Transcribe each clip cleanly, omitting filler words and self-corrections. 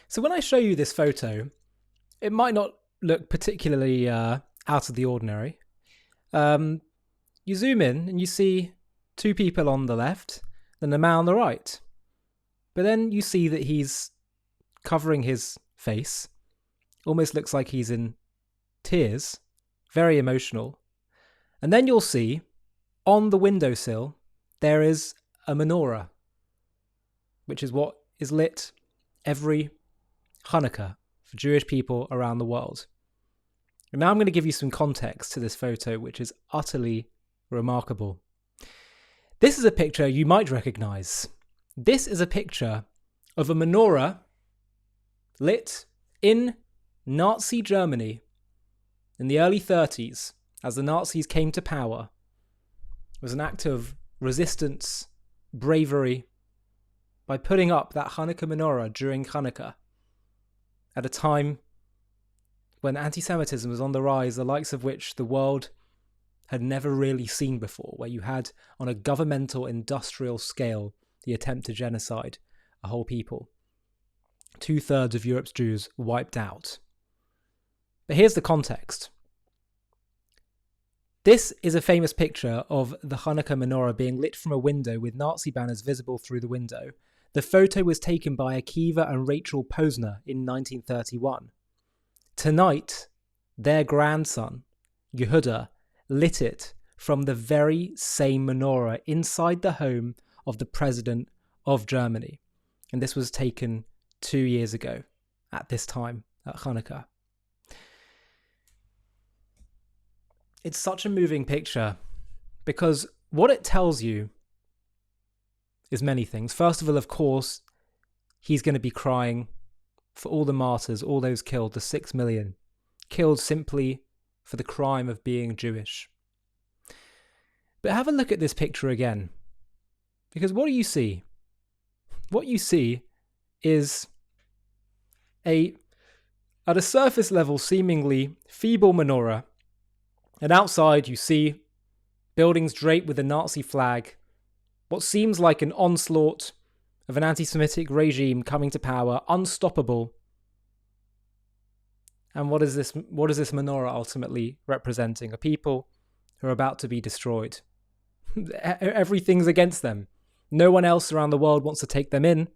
So when I show you this photo, it might not look particularly out of the ordinary. You zoom in and you see two people on the left, then a man on the right. But then you see that he's covering his face. Almost looks like he's in tears. Very emotional. And then you'll see on the windowsill there is a menorah, which is what is lit every Hanukkah for Jewish people around the world. And now I'm going to give you some context to this photo, which is utterly remarkable. This is a picture you might recognize. This is a picture of a menorah lit in Nazi Germany in the early 30s as the Nazis came to power. It was an act of resistance, bravery, by putting up that Hanukkah menorah during Hanukkah at a time when anti-Semitism was on the rise, the likes of which the world had never really seen before, where you had, on a governmental, industrial scale, the attempt to genocide a whole people. 2/3 of Europe's Jews wiped out. But here's the context. This is a famous picture of the Hanukkah menorah being lit from a window with Nazi banners visible through the window. The photo was taken by Akiva and Rachel Posner in 1931. Tonight, their grandson, Yehuda, lit it from the very same menorah inside the home of the president of Germany. And this was taken 2 years ago at this time, at Hanukkah. It's such a moving picture because what it tells you is many things. First of all, of course, he's going to be crying for all the martyrs, all those killed, the 6 million, killed simply for the crime of being Jewish. But have a look at this picture again, because what do you see? What you see is at a surface level, seemingly feeble menorah, and outside you see buildings draped with a Nazi flag, what seems like an onslaught of an anti-Semitic regime coming to power, unstoppable. And what is this menorah ultimately representing? A people who are about to be destroyed. Everything's against them. No one else around the world wants to take them in.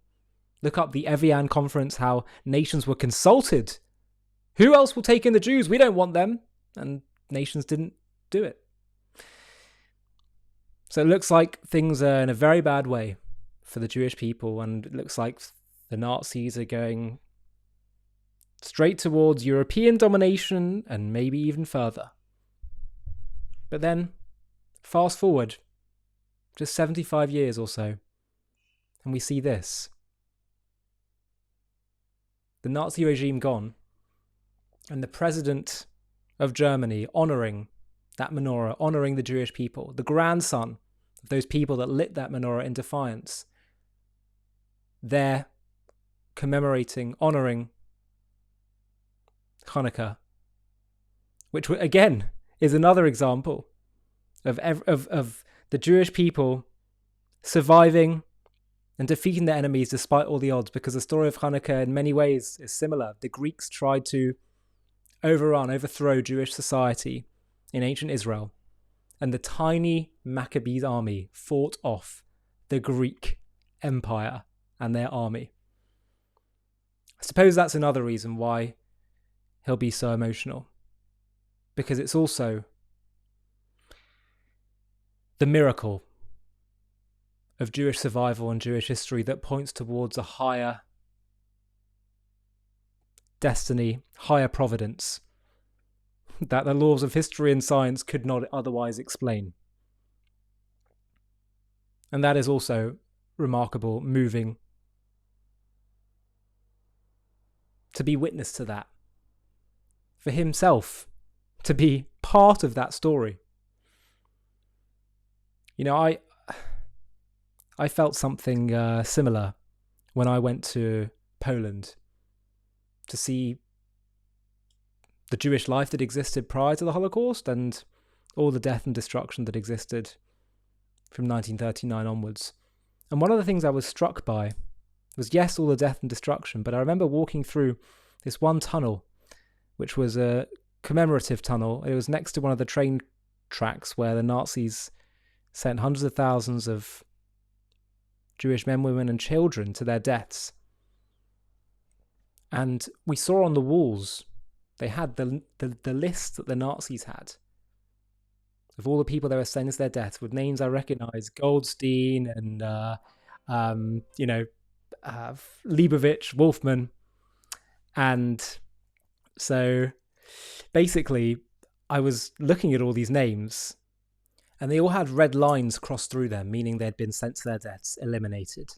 Look up the Evian conference, how nations were consulted. Who else will take in the Jews? We don't want them. And nations didn't do it. So it looks like things are in a very bad way for the Jewish people, and it looks like the Nazis are going straight towards European domination and maybe even further. But then, fast forward just 75 years or so, and we see this. The Nazi regime gone, and the president of Germany honouring that menorah, honouring the Jewish people, the grandson of those people that lit that menorah in defiance. They're commemorating, honouring Hanukkah, which again is another example of the Jewish people surviving and defeating their enemies despite all the odds, because the story of Hanukkah in many ways is similar. The Greeks tried to overthrow Jewish society in ancient Israel, and the tiny Maccabees army fought off the Greek Empire and their army. I suppose that's another reason why he'll be so emotional, because it's also the miracle of Jewish survival and Jewish history that points towards a higher destiny, higher providence, that the laws of history and science could not otherwise explain. And that is also remarkable, moving, to be witness to that, for himself to be part of that story. You know, I felt something similar when I went to Poland to see the Jewish life that existed prior to the Holocaust and all the death and destruction that existed from 1939 onwards. And one of the things I was struck by was, yes, all the death and destruction, but I remember walking through this one tunnel, which was a commemorative tunnel. It was next to one of the train tracks where the Nazis sent hundreds of thousands of Jewish men, women, and children to their deaths. And we saw on the walls, they had the list that the Nazis had of all the people they were sending to their deaths, with names I recognise, Goldstein and Leibovich, Wolfman. And so basically I was looking at all these names, and they all had red lines crossed through them, meaning they'd been sent to their deaths, eliminated.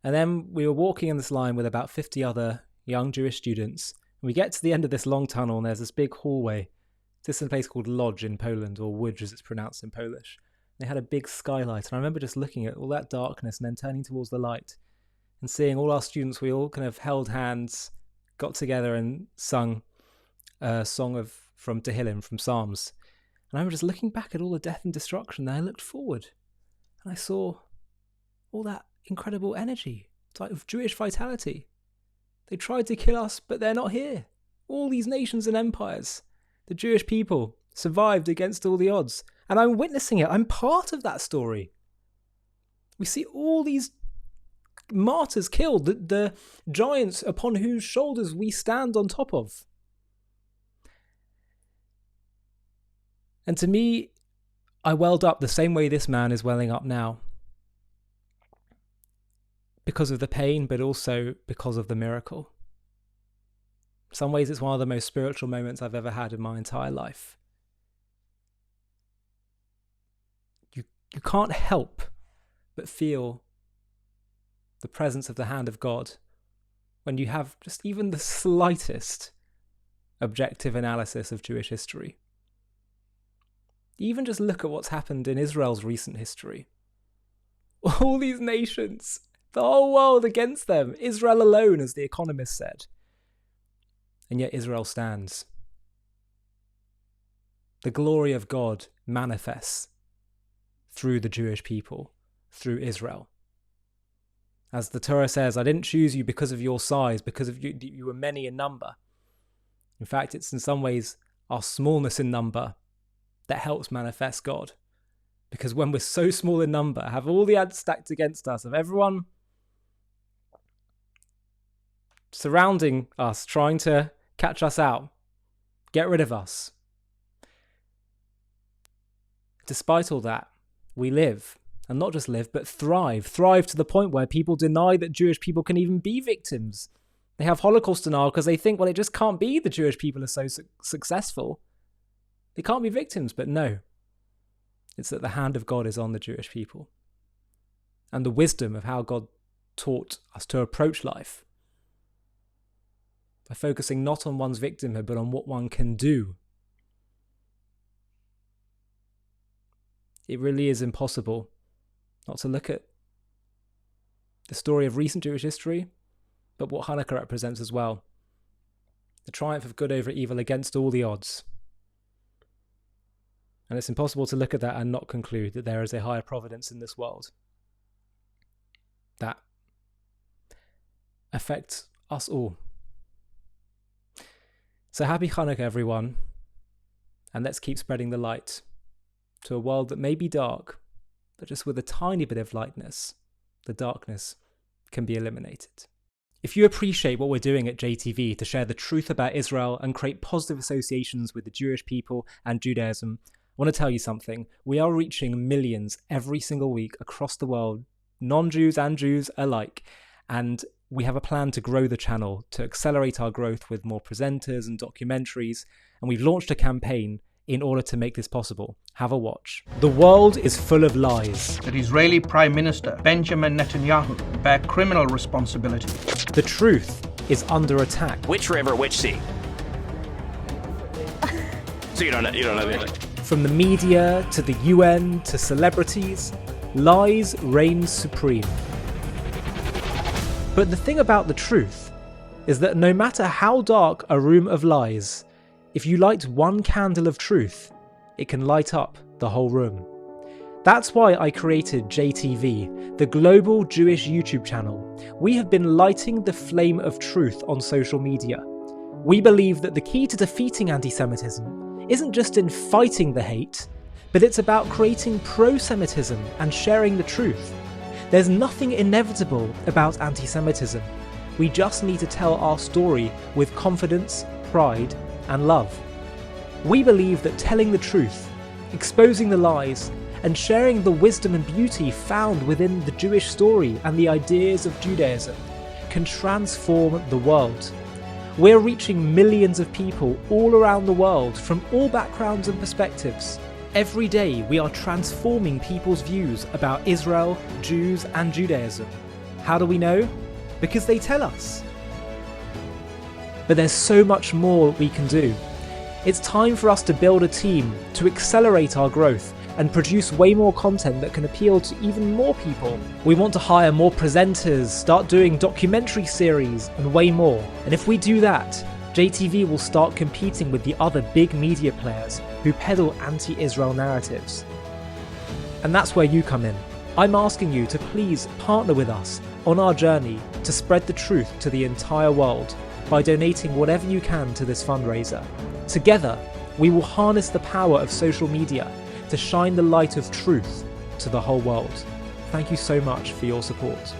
And then we were walking in this line with about 50 other young Jewish students. And we get to the end of this long tunnel, and there's this big hallway. This is a place called Lodz in Poland, or Łódź as it's pronounced in Polish. They had a big skylight, and I remember just looking at all that darkness and then turning towards the light and seeing all our students. We all kind of held hands, got together and sung a song from Tehillim, from Psalms. And I remember just looking back at all the death and destruction. Then I looked forward and I saw all that incredible energy, type of Jewish vitality. They tried to kill us, but they're not here. All these nations and empires, the Jewish people survived against all the odds. And I'm witnessing it. I'm part of that story. We see all these martyrs killed, the giants upon whose shoulders we stand on top of. And to me, I welled up the same way this man is welling up now. Because of the pain, but also because of the miracle. In some ways, it's one of the most spiritual moments I've ever had in my entire life. You can't help but feel the presence of the hand of God when you have just even the slightest objective analysis of Jewish history. Even just look at what's happened in Israel's recent history. All these nations, the whole world against them, Israel alone, as The Economist said. And yet Israel stands. The glory of God manifests through the Jewish people, through Israel. As the Torah says, I didn't choose you because of your size, because of you were many in number. In fact, it's in some ways our smallness in number that helps manifest God. Because when we're so small in number, have all the odds stacked against us, of everyone surrounding us, trying to catch us out, get rid of us. Despite all that, we live, and not just live, but thrive to the point where people deny that Jewish people can even be victims. They have Holocaust denial because they think, well, it just can't be the Jewish people are so successful. They can't be victims, but no. It's that the hand of God is on the Jewish people. And the wisdom of how God taught us to approach life. By focusing not on one's victimhood, but on what one can do. It really is impossible not to look at the story of recent Jewish history, but what Hanukkah represents as well. The triumph of good over evil against all the odds. And it's impossible to look at that and not conclude that there is a higher providence in this world that affects us all. So happy Hanukkah, everyone, and let's keep spreading the light to a world that may be dark, but just with a tiny bit of lightness, the darkness can be eliminated. If you appreciate what we're doing at JTV to share the truth about Israel and create positive associations with the Jewish people and Judaism, I want to tell you something. We are reaching millions every single week across the world, non-Jews and Jews alike. And we have a plan to grow the channel, to accelerate our growth with more presenters and documentaries. And we've launched a campaign in order to make this possible. Have a watch. The world is full of lies. That Israeli Prime Minister Benjamin Netanyahu bear criminal responsibility. The truth is under attack. Which river, which sea? So you don't know the answer. From the media to the UN to celebrities, lies reign supreme. But the thing about the truth is that no matter how dark a room of lies, if you light one candle of truth, it can light up the whole room. That's why I created JTV, the global Jewish YouTube channel. We have been lighting the flame of truth on social media. We believe that the key to defeating anti-Semitism isn't just in fighting the hate, but it's about creating pro-Semitism and sharing the truth. There's nothing inevitable about anti-Semitism. We just need to tell our story with confidence, pride, and love. We believe that telling the truth, exposing the lies, and sharing the wisdom and beauty found within the Jewish story and the ideas of Judaism can transform the world. We're reaching millions of people all around the world from all backgrounds and perspectives. Every day we are transforming people's views about Israel, Jews, and Judaism. How do we know? Because they tell us. But there's so much more we can do. It's time for us to build a team to accelerate our growth and produce way more content that can appeal to even more people. We want to hire more presenters, start doing documentary series, and way more. And if we do that, JTV will start competing with the other big media players who peddle anti-Israel narratives. And that's where you come in. I'm asking you to please partner with us on our journey to spread the truth to the entire world by donating whatever you can to this fundraiser. Together, we will harness the power of social media to shine the light of truth to the whole world. Thank you so much for your support.